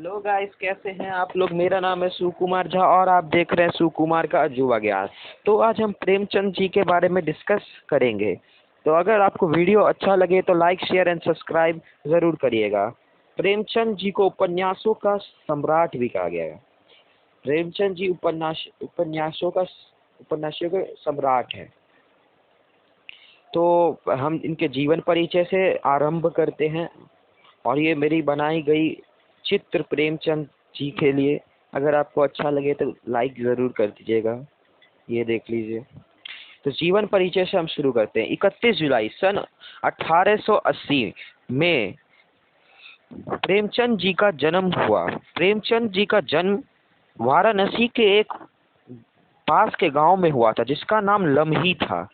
Hello guys, कैसे हैं आप लोग। मेरा नाम है सुकुमार झा और आप देख रहे हैं सुकुमार का अजूबा ज्ञान। तो आज हम प्रेमचंद जी के बारे में डिस्कस करेंगे। तो अगर आपको वीडियो अच्छा लगे तो लाइक शेयर एंड सब्सक्राइब ज़रूर करिएगा। प्रेमचंद जी को उपन्यासों का सम्राट भी कहा गया है। प्रेमचंद जी उपन्यासों के सम्राट हैं। तो हम इनके जीवन परिचय से आरंभ करते हैं। और ये मेरी बनाई गई चित्र प्रेमचंद जी के लिए। अगर आपको अच्छा लगे तो लाइक ज़रूर कर दीजिएगा। ये देख लीजिए। तो जीवन परिचय से हम शुरू करते हैं। 31 जुलाई सन 1880 में प्रेमचंद जी का जन्म हुआ। प्रेमचंद जी का जन्म वाराणसी के एक पास के गांव में हुआ था जिसका नाम लम्ही था।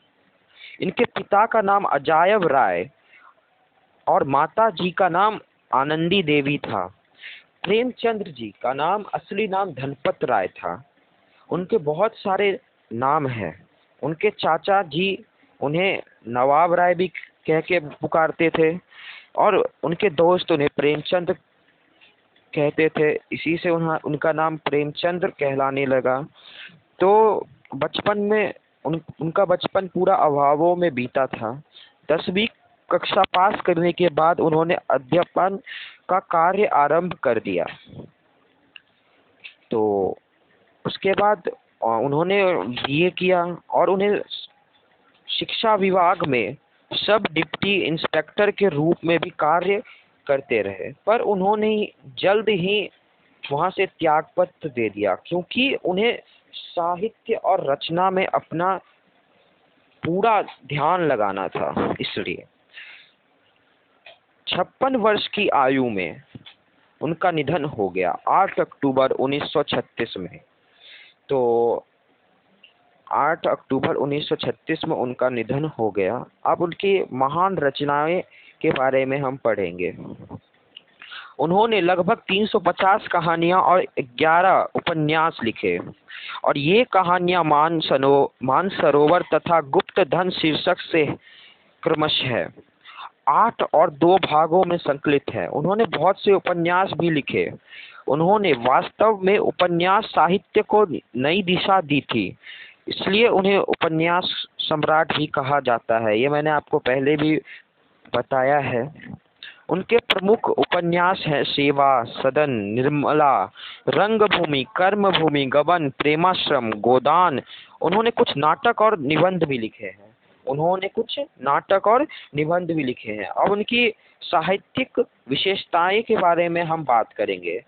इनके पिता का नाम अजायब राय और माता जी का नाम आनंदी देवी था। प्रेमचंद्र जी का नाम असली नाम धनपत राय था। उनके बहुत सारे नाम हैं। उनके चाचा जी उन्हें नवाब राय भी कह के पुकारते थे और उनके दोस्त उन्हें प्रेमचंद कहते थे। इसी से उनका नाम प्रेमचंद्र कहलाने लगा। तो बचपन में उनका बचपन पूरा अभावों में बीता था। 10वीं कक्षा पास करने के बाद उन्होंने अध्यापन का कार्य आरंभ कर दिया। तो उसके बाद उन्होंने बीए किया और उन्हें शिक्षा विभाग में सब डिप्टी इंस्पेक्टर के रूप में भी कार्य करते रहे, पर उन्होंने जल्द ही वहां से त्यागपत्र दे दिया क्योंकि उन्हें साहित्य और रचना में अपना पूरा ध्यान लगाना था। इसलिए 56 वर्ष की आयु में उनका निधन हो गया 8 अक्टूबर 1936 में। तो 8 अक्टूबर 1936 में उनका निधन हो गया। अब उनकी महान रचनाएं के बारे में हम पढ़ेंगे। उन्होंने लगभग 350 कहानियां और 11 उपन्यास लिखे और ये कहानियां मानसरोवर तथा गुप्त धन शीर्षक से क्रमशः 8 और 2 भागों में संकलित है। उन्होंने बहुत से उपन्यास भी लिखे। उन्होंने वास्तव में उपन्यास साहित्य को नई दिशा दी थी, इसलिए उन्हें उपन्यास सम्राट भी कहा जाता है। ये मैंने आपको पहले भी बताया है। उनके प्रमुख उपन्यास हैं सेवा सदन, निर्मला, रंगभूमि, कर्मभूमि, गबन, प्रेमाश्रम, गोदान। उन्होंने कुछ नाटक और निबंध भी लिखे हैं। अब उनकी साहित्यिक विशेषताएं के बारे में हम बात करेंगे।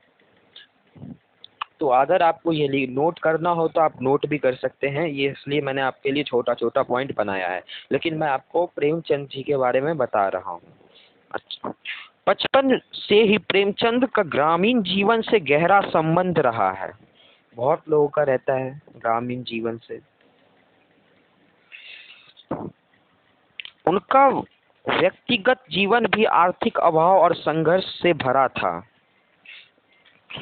तो अगर आपको ये नोट करना हो तो आप नोट भी कर सकते हैं। ये इसलिए मैंने आपके लिए छोटा छोटा पॉइंट बनाया है, लेकिन मैं आपको प्रेमचंद जी के बारे में बता रहा हूँ। अच्छा, बचपन से ही प्रेमचंद का ग्रामीण जीवन से गहरा संबंध रहा है। बहुत लोगों का रहता है ग्रामीण जीवन से। उनका व्यक्तिगत जीवन भी आर्थिक अभाव और संघर्ष से भरा था।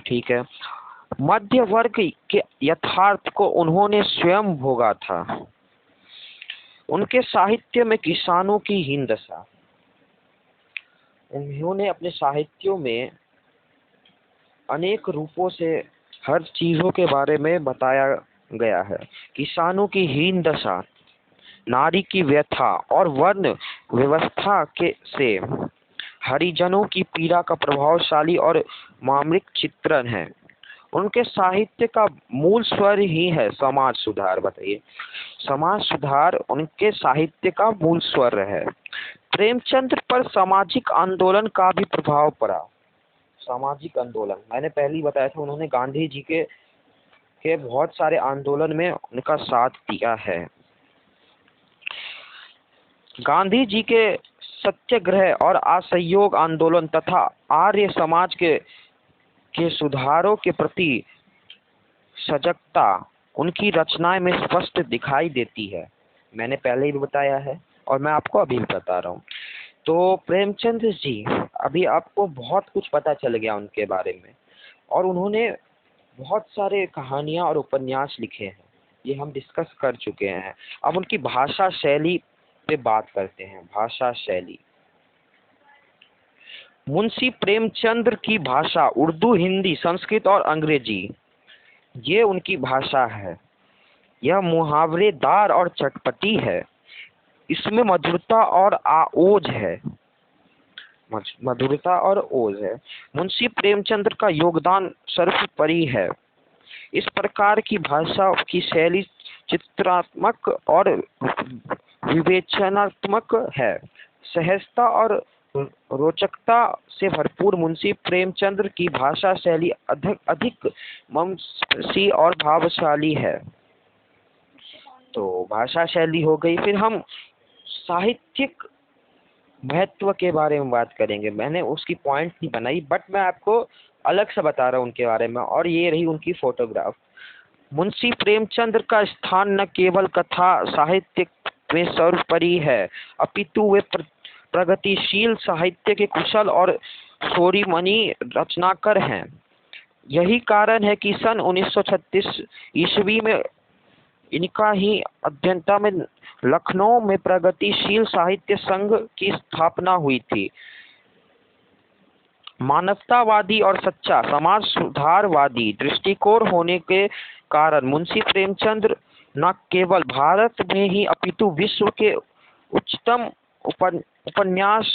ठीक है। मध्य वर्ग के यथार्थ को उन्होंने स्वयं भोगा था। उनके साहित्य में किसानों की हीन दशा। उन्होंने अपने साहित्यों में अनेक रूपों से हर चीजों के बारे में बताया गया है। किसानों की हीन दशा, नारी की व्यथा और वर्ण व्यवस्था से हरिजनों की पीड़ा का प्रभावशाली और मार्मिक चित्रण है। उनके साहित्य का मूल स्वर ही है समाज सुधार। बताइए, समाज सुधार उनके साहित्य का मूल स्वर है। प्रेमचंद्र पर सामाजिक आंदोलन का भी प्रभाव पड़ा। सामाजिक आंदोलन मैंने पहले ही बताया था। उन्होंने गांधी जी के बहुत सारे आंदोलन में उनका साथ दिया है। गांधी जी के सत्याग्रह और असहयोग आंदोलन तथा आर्य समाज के सुधारों के प्रति सजगता उनकी रचनाएं में स्पष्ट दिखाई देती है। मैंने पहले ही बताया है और मैं आपको अभी भी बता रहा हूँ। तो प्रेमचंद जी, अभी आपको बहुत कुछ पता चल गया उनके बारे में। और उन्होंने बहुत सारे कहानियां और उपन्यास लिखे हैं, ये हम डिस्कस कर चुके हैं। अब उनकी भाषा शैली पे बात करते हैं। भाषा शैली, मुंशी प्रेमचंद की भाषा उर्दू, हिंदी, संस्कृत और अंग्रेजी, ये उनकी भाषा है। यह मुहावरेदार और चटपटी है। इसमें मधुरता और ओज है। मधुरता और ओज है। मुंशी प्रेमचंद का योगदान सर्वोपरि है। इस प्रकार की भाषा की शैली चित्रात्मक और विवेचनात्मक है। सहजता और रोचकता से भरपूर मुंशी प्रेमचंद की भाषा शैली अधिक मर्मस्पर्शी और भावशाली है। तो भाषा शैली हो गई। फिर हम साहित्यिक महत्व के बारे में बात करेंगे। मैंने उसकी पॉइंट नहीं बनाई, बट मैं आपको अलग से बता रहा हूँ उनके बारे में। और ये रही उनकी फोटोग्राफ। मुंशी प्रेमचंद का स्थान न केवल कथा साहित्य में सर्वोपरि है, अपितु वे प्रगतिशील साहित्य के कुशल और स्वरिमणि रचनाकार हैं। यही कारण है कि सन 1936 ईस्वी में इनका ही अध्यक्षता में लखनऊ में प्रगतिशील साहित्य संघ की स्थापना हुई थी। मानवतावादी और सच्चा समाज सुधारवादी दृष्टिकोण होने के कारण मुंशी प्रेमचंद न केवल भारत में ही अपितु विश्व के उच्चतम उपन्यास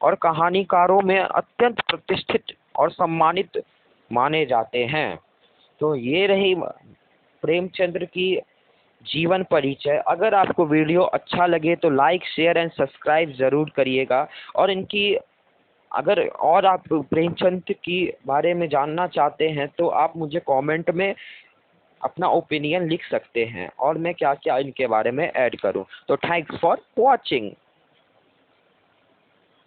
और कहानीकारों में अत्यंत प्रतिष्ठित और सम्मानित माने जाते हैं। तो ये रही प्रेमचंद की जीवन परिचय। अगर आपको वीडियो अच्छा लगे तो लाइक, शेयर एंड सब्सक्राइब ज़रूर करिएगा। और इनकी अगर और आप प्रेमचंद की बारे में जानना चाहते हैं तो आप मुझे कमेंट में अपना ओपिनियन लिख सकते हैं और मैं क्या क्या इनके बारे में ऐड करूं। तो थैंक्स फॉर वॉचिंग।